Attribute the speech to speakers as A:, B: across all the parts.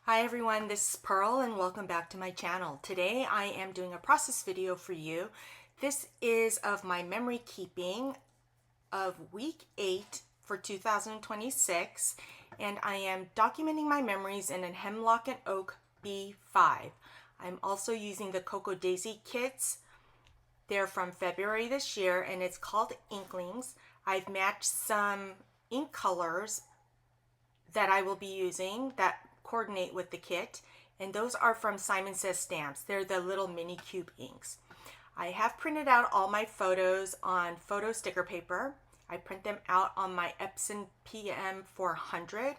A: Hi everyone, this is Pearl and welcome back to my channel. Today I am doing a process video for you. This is of my memory keeping of week 8 for 2026, and I am documenting my memories in a hemlock and oak B5. I'm also using the Cocoa Daisy kits. They're from February this year and it's called Inklings. I've matched some ink colors that I will be using that coordinate with the kit, and those are from Simon Says Stamps. They're the little mini cube inks. I have printed out all my photos on photo sticker paper. I print them out on my Epson PM 400,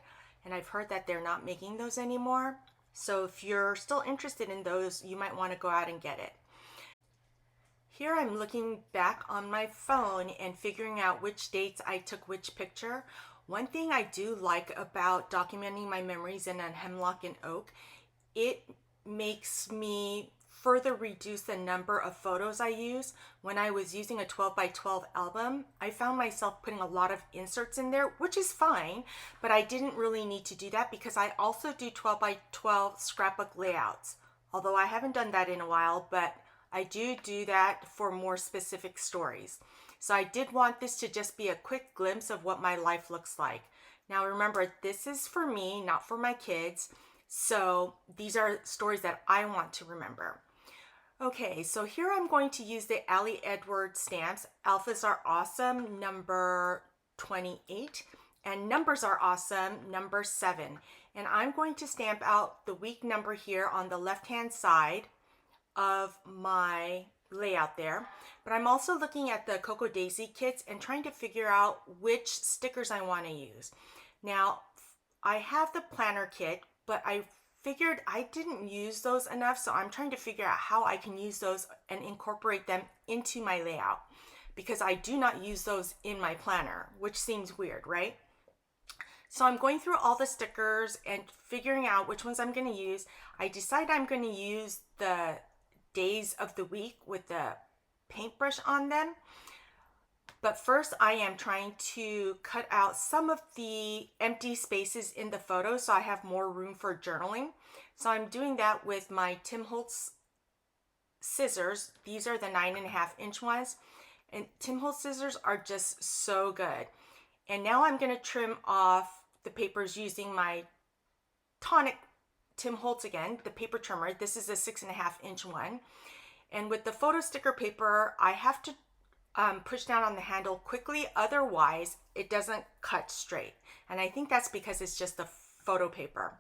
A: and I've heard that they're not making those anymore. So if you're still interested in those, you might want to go out and get it. Here I'm looking back on my phone and figuring out which dates I took which picture. One thing I do like about documenting my memories in a hemlock and oak, it makes me further reduce the number of photos I use. When I was using a 12 by 12 album, I found myself putting a lot of inserts in there, which is fine, but I didn't really need to do that because I also do 12 by 12 scrapbook layouts. Although I haven't done that in a while, but I do that for more specific stories. So I did want this to just be a quick glimpse of what my life looks like. Now remember, this is for me, not for my kids. So these are stories that I want to remember. Okay, so here I'm going to use the Ali Edwards stamps. Alphas are awesome, number 28, and numbers are awesome, number 7. And I'm going to stamp out the week number here on the left-hand side of my layout there. But I'm also looking at the Cocoa Daisy kits and trying to figure out which stickers I want to use. Now, I have the planner kit, but I figured I didn't use those enough, so I'm trying to figure out how I can use those and incorporate them into my layout, because I do not use those in my planner, which seems weird, right? So I'm going through all the stickers and figuring out which ones I'm going to use. I decide I'm going to use the days of the week with the paintbrush on them. But first I am trying to cut out some of the empty spaces in the photo so I have more room for journaling. So I'm doing that with my Tim Holtz scissors. These are the 9.5-inch ones. And Tim Holtz scissors are just so good. And now I'm going to trim off the papers using my Tonic Tim Holtz again, the paper trimmer. This is a 6.5-inch one. And with the photo sticker paper, I have to push down on the handle quickly, otherwise it doesn't cut straight. And I think that's because it's just the photo paper.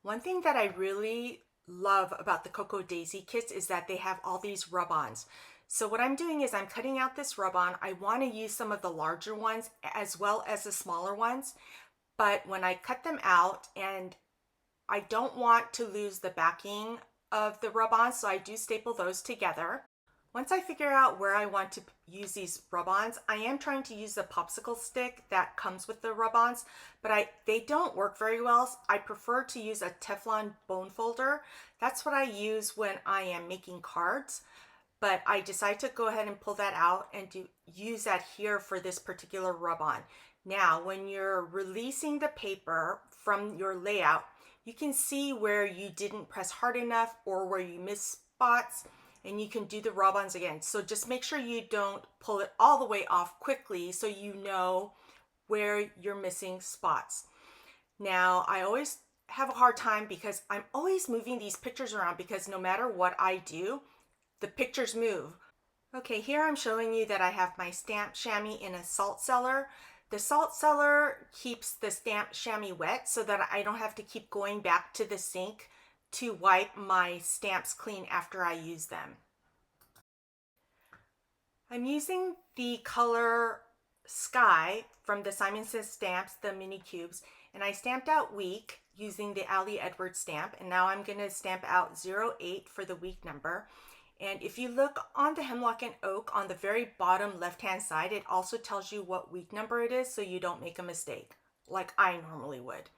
A: One thing that I really love about the Cocoa Daisy kits is that they have all these rub-ons. So what I'm doing is I'm cutting out this rub-on. I want to use some of the larger ones as well as the smaller ones. But when I cut them out, and I don't want to lose the backing of the rub-ons, so I do staple those together. Once I figure out where I want to use these rub-ons, I am trying to use the popsicle stick that comes with the rub-ons, but they don't work very well. I prefer to use a Teflon bone folder. That's what I use when I am making cards, but I decided to go ahead and pull that out and use that here for this particular rub-on. Now, when you're releasing the paper from your layout, you can see where you didn't press hard enough or where you missed spots, and you can do the rub-ons again. So just make sure you don't pull it all the way off quickly so you know where you're missing spots. Now, I always have a hard time because I'm always moving these pictures around, because no matter what I do, the pictures move. Okay, here I'm showing you that I have my stamp chamois in a salt cellar. The salt cellar keeps the stamp chamois wet so that I don't have to keep going back to the sink to wipe my stamps clean after I use them. I'm using the color Sky from the Simon Says Stamps, the mini cubes, and I stamped out week using the Ali Edwards stamp, and now I'm going to stamp out 08 for the week number. And if you look on the hemlock and oak on the very bottom left-hand side, it also tells you what week number it is so you don't make a mistake, like I normally would.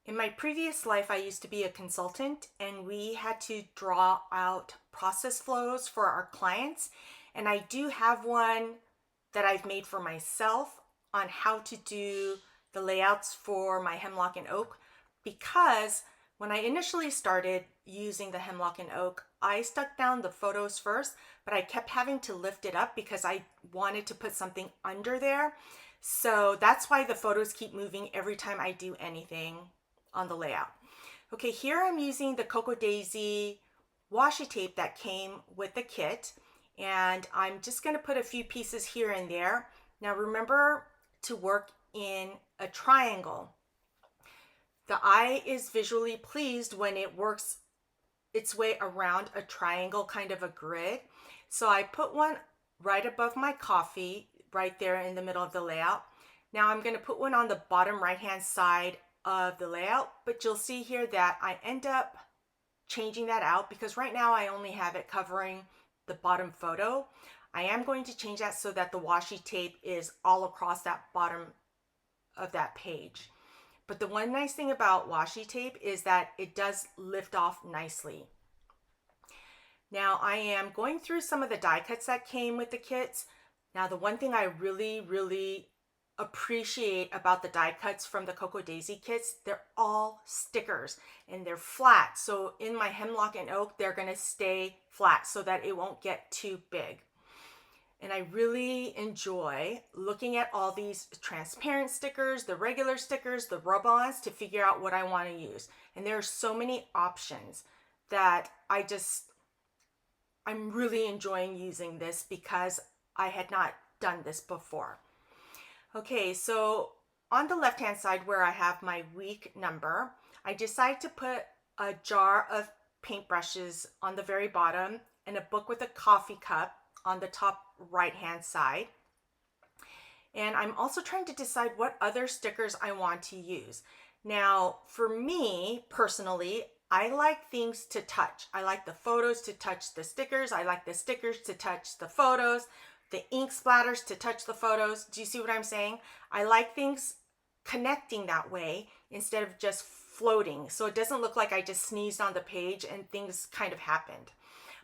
A: In my previous life, I used to be a consultant, and we had to draw out process flows for our clients. And I do have one that I've made for myself on how to do the layouts for my hemlock and oak, because when I initially started using the hemlock and oak, I stuck down the photos first, but I kept having to lift it up because I wanted to put something under there. So that's why the photos keep moving every time I do anything on the layout. Okay, here I'm using the Cocoa Daisy washi tape that came with the kit, and I'm just going to put a few pieces here and there. Now remember to work in a triangle. The eye is visually pleased when it works its way around a triangle, kind of a grid. So I put one right above my coffee, right there in the middle of the layout. Now I'm going to put one on the bottom right hand side of the layout, but you'll see here that I end up changing that out because right now I only have it covering the bottom photo. I am going to change that so that the washi tape is all across that bottom of that page. But the one nice thing about washi tape is that it does lift off nicely. Now I am going through some of the die cuts that came with the kits. Now the one thing I really appreciate about the die cuts from the Cocoa Daisy kits, they're all stickers and they're flat. So in my hemlock and oak, they're gonna stay flat so that it won't get too big. And I really enjoy looking at all these transparent stickers, the regular stickers, the rub-ons to figure out what I want to use. And there are so many options that I'm really enjoying using this because I had not done this before. Okay, so on the left-hand side where I have my week number, I decided to put a jar of paintbrushes on the very bottom and a book with a coffee cup on the top right-hand side. And I'm also trying to decide what other stickers I want to use. Now, for me personally, I like things to touch. I like the photos to touch the stickers. I like the stickers to touch the photos, the ink splatters to touch the photos. Do you see what I'm saying? I like things connecting that way instead of just floating. So it doesn't look like I just sneezed on the page and things kind of happened.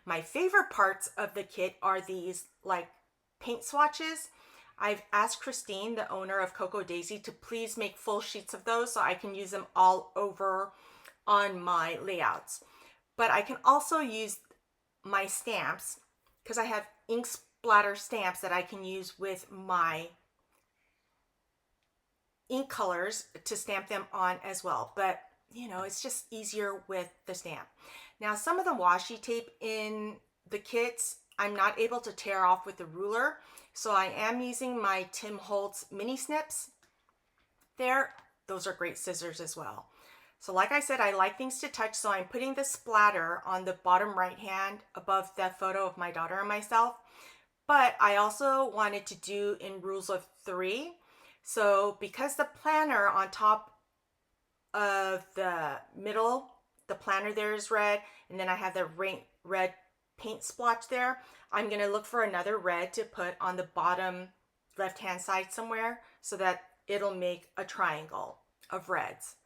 A: My favorite parts of the kit are these like paint swatches. I've asked Christine, the owner of Cocoa Daisy, to please make full sheets of those so I can use them all over on my layouts. But I can also use my stamps because I have ink splatter stamps that I can use with my ink colors to stamp them on as well. But you know, it's just easier with the stamp. Now, some of the washi tape in the kits, I'm not able to tear off with the ruler. So I am using my Tim Holtz mini snips there. Those are great scissors as well. So like I said, I like things to touch. So I'm putting the splatter on the bottom right hand above that photo of my daughter and myself. But I also wanted to do in rules of 3. So because the planner on top of the middle, the planner there is red, and then I have the red paint splotch there, I'm going to look for another red to put on the bottom left hand side somewhere so that it'll make a triangle of reds.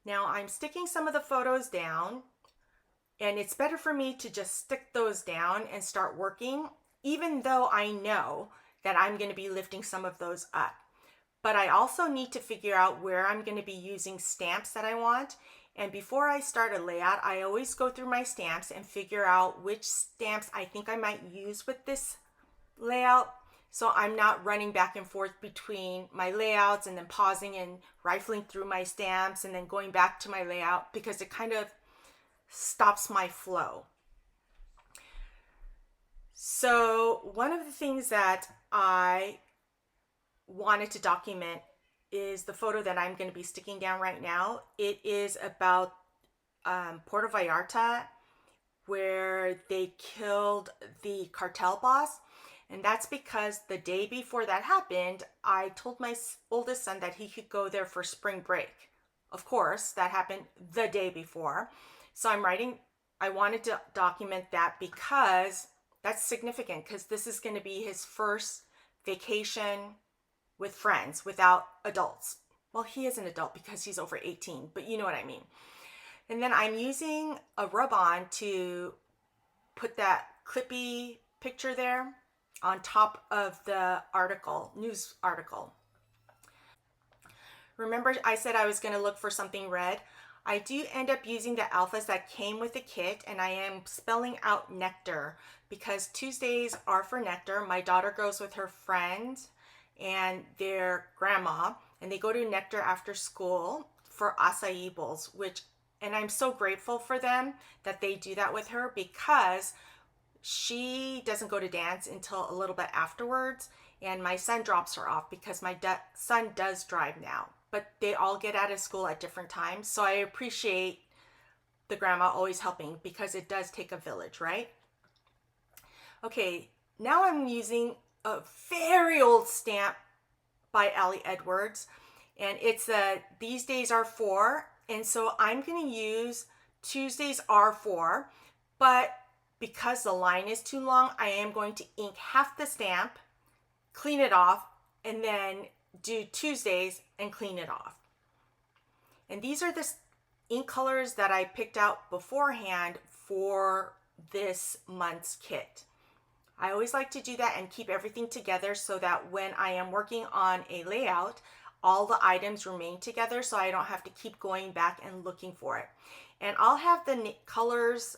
A: Now I'm sticking some of the photos down, and it's better for me to just stick those down and start working, even though I know that I'm going to be lifting some of those up. But I also need to figure out where I'm going to be using stamps that I want. And before I start a layout, I always go through my stamps and figure out which stamps I think I might use with this layout. So I'm not running back and forth between my layouts and then pausing and rifling through my stamps and then going back to my layout, because it kind of stops my flow. So one of the things that I wanted to document is the photo that I'm going to be sticking down right now. It is about Puerto Vallarta, where they killed the cartel boss. And that's because the day before that happened, I told my oldest son that he could go there for spring break. Of course, that happened the day before. So I wanted to document that because that's significant, because this is going to be his first vacation with friends without adults. Well, he is an adult because he's over 18, but you know what I mean. And then I'm using a rub-on to put that clippy picture there on top of the article, news article. Remember I said I was going to look for something red? I do end up using the alphas that came with the kit, and I am spelling out nectar because Tuesdays are for nectar. My daughter goes with her friend and their grandma, and they go to Nectar after school for acai bowls, and I'm so grateful for them that they do that with her because she doesn't go to dance until a little bit afterwards, and my son drops her off because my son does drive now, but they all get out of school at different times. So I appreciate the grandma always helping because it does take a village, right? Okay, now I'm using a very old stamp by Ali Edwards, and it's These Days Are For, and so I'm going to use Tuesdays Are For, but because the line is too long, I am going to ink half the stamp, clean it off, and then do Tuesdays and clean it off. And these are the ink colors that I picked out beforehand for this month's kit. I always like to do that and keep everything together so that when I am working on a layout, all the items remain together so I don't have to keep going back and looking for it. And I'll have the colors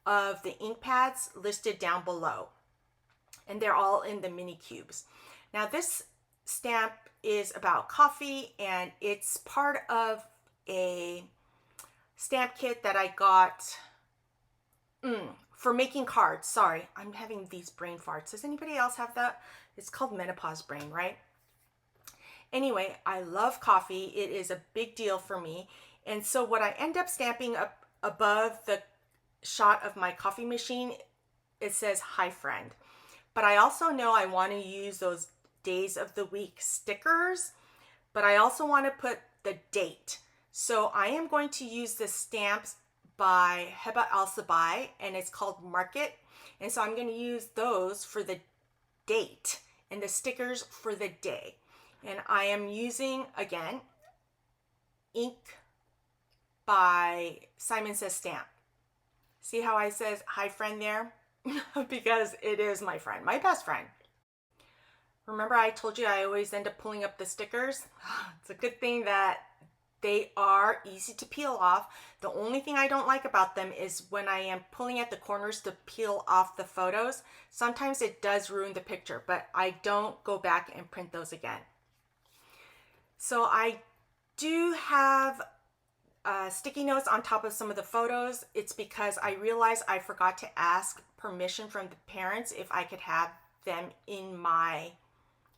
A: of the ink pads listed down below, and they're all in the mini cubes. Now this stamp is about coffee, and it's part of a stamp kit that I got for making cards. Sorry, I'm having these brain farts. Does anybody else have that? It's called menopause brain, right? Anyway, I love coffee. It is a big deal for me. And so what I end up stamping up above the shot of my coffee machine, it says, "Hi friend." But I also know I want to use those days of the week stickers, but I also want to put the date. So I am going to use the stamps by Heba Al-Sabai, and it's called Market. And so I'm going to use those for the date and the stickers for the day. And I am using, again, ink by Simon Says Stamp. See how I says hi friend there? Because it is my friend, my best friend. Remember I told you I always end up pulling up the stickers? It's a good thing that they are easy to peel off. The only thing I don't like about them is when I am pulling at the corners to peel off the photos. Sometimes it does ruin the picture, but I don't go back and print those again. So I do have sticky notes on top of some of the photos. It's because I realized I forgot to ask permission from the parents if I could have them in my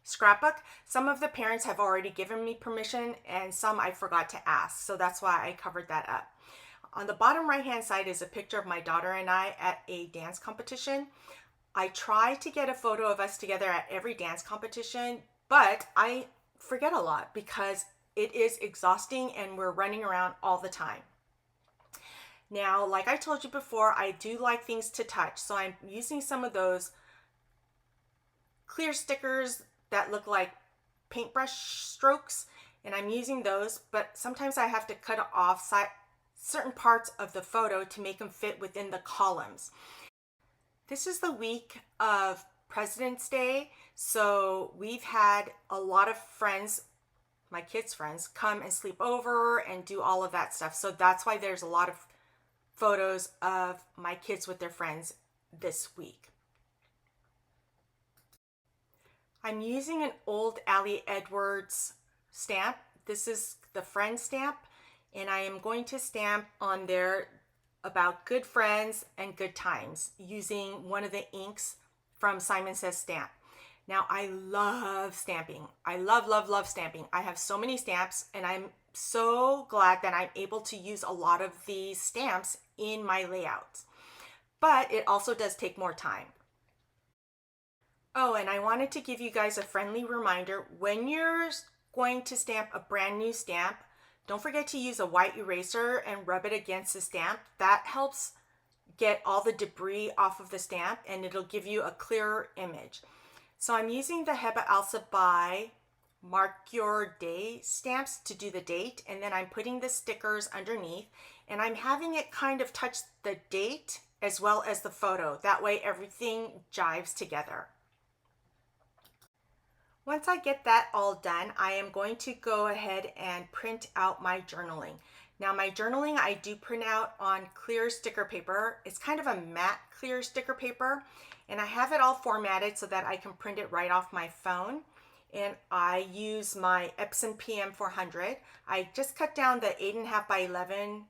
A: scrapbook. Some of the parents have already given me permission, and some I forgot to ask, so that's why I covered that up. On the bottom right hand side is a picture of my daughter and I at a dance competition. I try to get a photo of us together at every dance competition, but I forget a lot because it is exhausting and we're running around all the time. Now, like I told you before, I do like things to touch, so I'm using some of those clear stickers that look like paintbrush strokes, and I'm using those, but sometimes I have to cut off certain parts of the photo to make them fit within the columns. This is the week of President's Day, so we've had a lot of friends, my kids' friends, come and sleep over and do all of that stuff. So that's why there's a lot of photos of my kids with their friends this week. I'm using an old Ali Edwards stamp. This is the friend stamp, and I am going to stamp on there about good friends and good times using one of the inks from Simon Says Stamp. Now, I love stamping. I love stamping. I have so many stamps, and I'm so glad that I'm able to use a lot of these stamps in my layouts. But it also does take more time. Oh, and I wanted to give you guys a friendly reminder. When you're going to stamp a brand new stamp, don't forget to use a white eraser and rub it against the stamp. That helps get all the debris off of the stamp, and it'll give you a clearer image. So I'm using the Heba Al-Sabai Mark Your Day stamps to do the date, and then I'm putting the stickers underneath, and I'm having it kind of touch the date as well as the photo. That way everything jives together. Once I get that all done, I am going to go ahead and print out my journaling. Now my journaling I do print out on clear sticker paper. It's kind of a matte clear sticker paper, and I have it all formatted so that I can print it right off my phone. And I use my Epson PM400. I just cut down the 8.5 by 11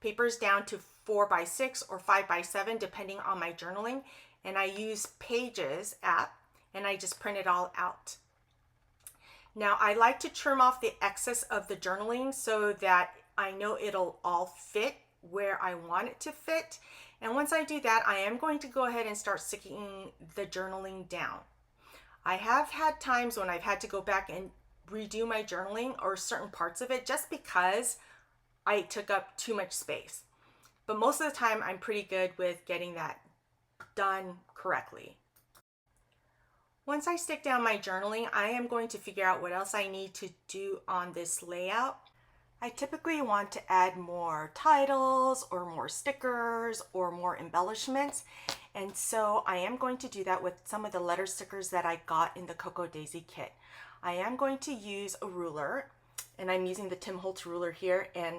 A: papers down to 4 by 6 or 5 by 7 depending on my journaling, and I use Pages app, and I just print it all out. Now I like to trim off the excess of the journaling so that I know it'll all fit where I want it to fit. And once I do that, I am going to go ahead and start sticking the journaling down. I have had times when I've had to go back and redo my journaling or certain parts of it just because I took up too much space. But most of the time I'm pretty good with getting that done correctly. Once I stick down my journaling, I am going to figure out what else I need to do on this layout. I typically want to add more titles or more stickers or more embellishments, and so I am going to do that with some of the letter stickers that I got in the Cocoa Daisy kit. I am going to use a ruler, and I'm using the Tim Holtz ruler here and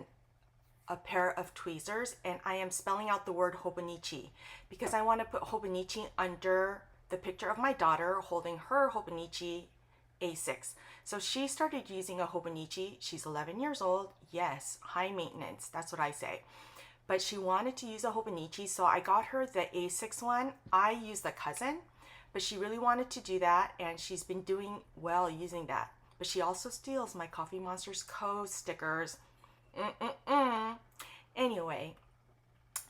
A: a pair of tweezers, and I am spelling out the word Hobonichi because I want to put Hobonichi under the picture of my daughter holding her Hobonichi A6. So she started using a Hobonichi. She's 11 years old. Yes, high maintenance. That's what I say. But she wanted to use a Hobonichi, so I got her the A6 one. I used the cousin, but she really wanted to do that, and she's been doing well using that. But she also steals my Coffee Monsters Co. stickers. Anyway,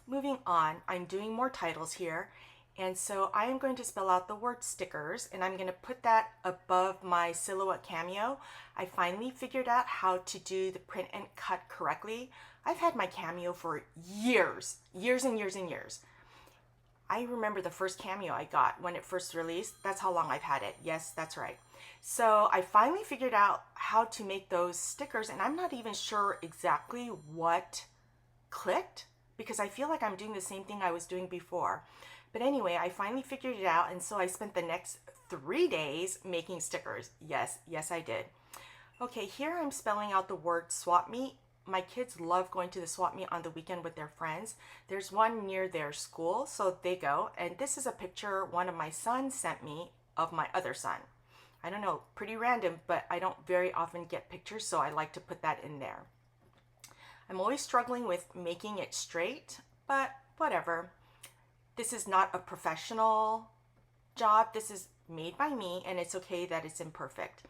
A: moving on, I'm doing more titles here. And so I am going to spell out the word stickers, and I'm going to put that above my silhouette cameo. I finally figured out how to do the print and cut correctly. I've had my cameo for years and years and years. I remember the first cameo I got when it first released. That's how long I've had it. Yes, that's right. So I finally figured out how to make those stickers, and I'm not even sure exactly what clicked because I feel like I'm doing the same thing I was doing before. But anyway, I finally figured it out, and so I spent the next 3 days making stickers. Yes, I did. Okay, here I'm spelling out the word swap meet. My kids love going to the swap meet on the weekend with their friends. There's one near their school, so they go. And this is a picture one of my sons sent me of my other son. I don't know, pretty random, but I don't very often get pictures, so I like to put that in there. I'm always struggling with making it straight, but whatever. This is not a professional job. This is made by me, and it's okay that it's imperfect.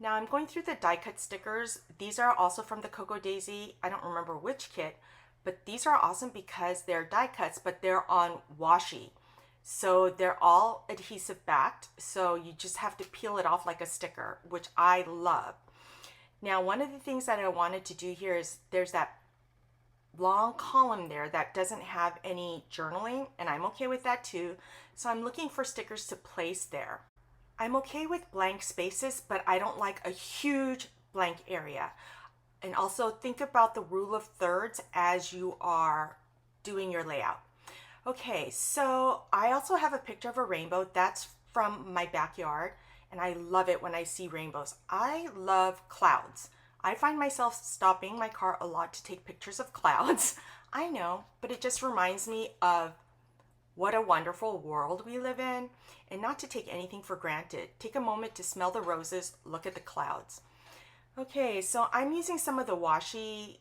A: Now I'm going through the die cut stickers. These are also from the Cocoa Daisy. I don't remember which kit, but these are awesome because they're die cuts, but they're on washi. So they're all adhesive backed, so you just have to peel it off like a sticker, which I love. Now, one of the things that I wanted to do here is there's that long column there that doesn't have any journaling, and I'm okay with that too. So I'm looking for stickers to place there. I'm okay with blank spaces, but I don't like a huge blank area. And also think about the rule of thirds as you are doing your layout. Okay, so I also have a picture of a rainbow. That's from my backyard, and I love it when I see rainbows. I love clouds. I find myself stopping my car a lot to take pictures of clouds. I know, but it just reminds me of what a wonderful world we live in, and not to take anything for granted. Take a moment to smell the roses, look at the clouds. Okay, so I'm using some of the washi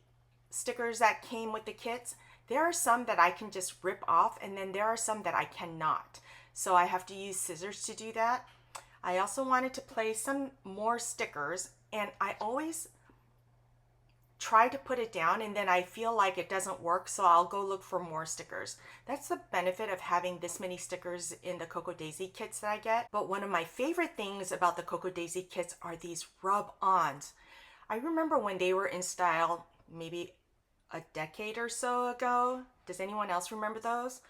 A: stickers that came with the kits. There are some that I can just rip off, and then there are some that I cannot. So I have to use scissors to do that. I also wanted to place some more stickers, and I always try to put it down and then I feel like it doesn't work, so I'll go look for more stickers. That's the benefit of having this many stickers in the Cocoa Daisy kits that I get. But one of my favorite things about the Cocoa Daisy kits are these rub-ons. I remember when they were in style maybe a decade or so ago. Does anyone else remember those?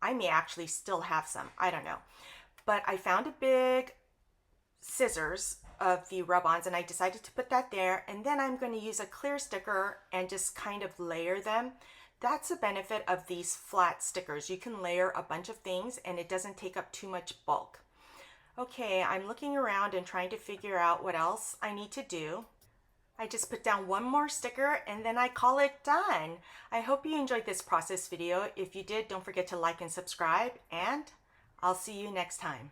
A: I may actually still have some, I don't know. But I found a big scissors of the rub-ons, and I decided to put that there, and then I'm going to use a clear sticker and just kind of layer them. That's the benefit of these flat stickers. You can layer a bunch of things and it doesn't take up too much bulk. Okay, I'm looking around and trying to figure out what else I need to do. I just put down one more sticker and then I call it done. I hope you enjoyed this process video. If you did, don't forget to like and subscribe, and I'll see you next time.